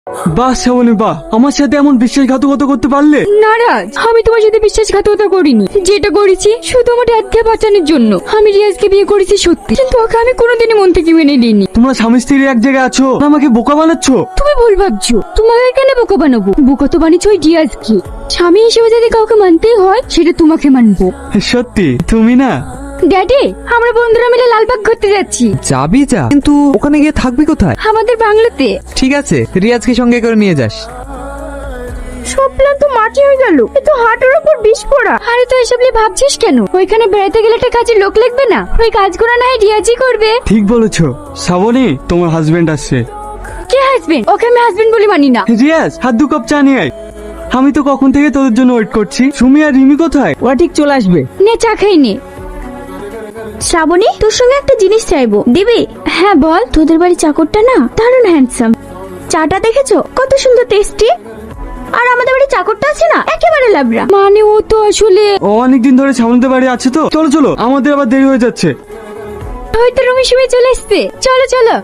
বাহ শ্রাবণী বাহ, আমার সাথে এমন বিশ্বাসঘাতকতা করতে পারলে? নারাজ, আমি তোমার সাথে বিশ্বাসঘাতকতা করিনি। যেটা করেছি শুধু আমার ড্যাডকে বাঁচানোর জন্য। আমি রিয়াজকে বিয়ে করেছি সত্যি, কিন্তু ওকে আমি কোনোদিনই মন থেকে মেনে নিইনি। তোমরা স্বামী স্ত্রী এক জায়গায় আছো, আমাকে বোকা বানাচ্ছ। তুমি ভুল ভাবছো। তোমাকে কেন বোকা বানাবো? বোকা তো বানিয়েছো ওই রিয়াজকে। স্বামী হিসেবে যদি কাউকে মানতেই হয় সেটা তোমাকে মানবো। সত্যি তুমি না? ড্যাডি, আমরা বন্ধুরা মিলে লালবাগ ঘুরতে যাচ্ছি। যাবি যা, কিন্তু ওখানে গিয়ে থাকবি কোথায়? আমাদের বাংলোতে। ঠিক আছে, রিয়াজকে সঙ্গে করে নিয়ে যাস। সব প্ল্যান তো মাটি হয়ে গেল। এ তো হাঁটুর উপর বিষ পড়া। আরে তো এসব নিয়ে ভাবছিস কেন? ওইখানে বেড়াতে গেলে একটা কাজের লোক লাগবে না? ওই কাজগুলো না হয় রিয়াজই করবে। ঠিক বলেছো শ্রাবণী, তোমার হাজবেন্ড আসছে। কে হাজবেন্ড? ওকে আমি হাজবেন্ড বলে মানি না। রিয়াজ, হাত 2 কাপ চা নিয়ে আয়। আমি তো কখন থেকে তোদের জন্য ওয়েট করছি। সুমি আর রিমি কোথায়? ওরা ঠিক চলে আসবে। নে চা খাই নে। শ্রাবণী, তোর সঙ্গে একটা জিনিস চাইবো, দিবি? হ্যাঁ বল। তোদের বাড়ি চাকরটা না দারুণ হ্যান্ডসাম। চাটা দেখেছো কত সুন্দর টেস্টি? আর আমাদের বাড়ি চাকরটা আছে না একেবারে লাবড়া। মানে ও তো আসলে ও অনেকদিন ধরে শ্রাবণীদের বাড়ি আছে তো। চলো চলো, আমাদের আবার দেরি হয়ে যাচ্ছে। হয়তো রুমি সুমি চলে এসছে। চলো চলো।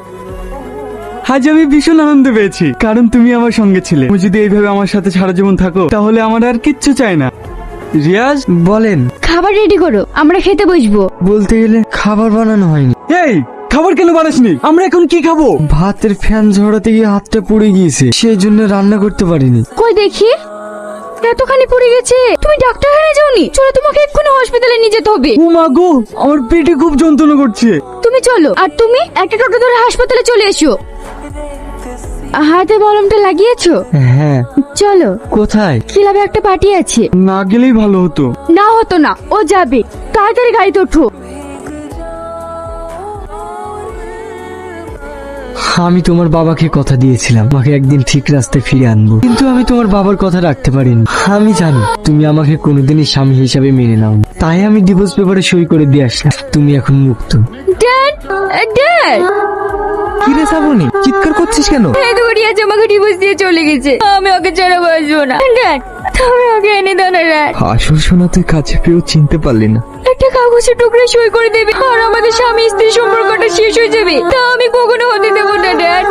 আজ আমি ভীষণ আনন্দ পেয়েছি, কারণ তুমি আমার সঙ্গে ছিলে। তুমি যদি এইভাবে আমার সাথে সারা জীবন থাকো, তাহলে আমার আর কিচ্ছু চাই না। রিয়াজ, বলেন। খাবার রেডি করো, আমরা খেতে বসবো। বলতে গেলে খাবার বানানো হয়নি। এই খাবার কেন বানাসনি? আমরা এখন কি খাবো? ভাতের ফ্যান ঝরাতে গিয়ে হাতটা পুড়ে গিয়েছে, সেই জন্য রান্না করতে পারিনি। কই দেখি, এতখানি পড়ে গেছে। তুমি ডাক্তার হয়ে যাওনি? চলো, তোমাকে এক্ষুনি হসপিটালে নিয়ে যেতে হবে। ও মা গো, আমার পেটে খুব যন্ত্রণা করছে। তুমি চলো, আর তুমি একটা টোটো ধরে হাসপাতালে চলে এসো। হাতে মলমটা লাগিয়েছো? হ্যাঁ। চলো। কোথায়? ক্লাবে একটা পার্টি আছে। না গেলেই ভালো হতো। না হতো না, ও যাবে। তাড়াতাড়ি গাড়িতে ওঠো। আমি তোমার বাবাকে কথা দিয়েছিলাম আমাকে একদিন ঠিক রাস্তায় ফিরে আনবো, কিন্তু আমি তোমার বাবার কথা রাখতে পারিনি। আমি জানি তুমি আমাকে কোনোদিনই স্বামী হিসাবে মেনে নাও, তাই আমি ডিভোর্স পেপারে সই করে দিয়ে আসলাম। তুমি এখন মুক্ত। Dad, dad. কি রে শ্রাবণী, চিৎকার করছিস কেন? এই তো রিয়াজ আমাকে ডিভোর্স দিয়ে চলে গেছে। আমি ওকে ছাড়া বাঁচবো না। ড্যাড, তুমি ওকে এনে দাও না ড্যাড। আসল সোনা তুই কাছে পেয়েও চিনতে পারলি না। একটা কাগজের টুকরে সই করে দেবে আর আমাদের স্বামী স্ত্রী সম্পর্কটা শেষ হয়ে যাবে। তা আমি কখনো হতে দেবো না ড্যাড।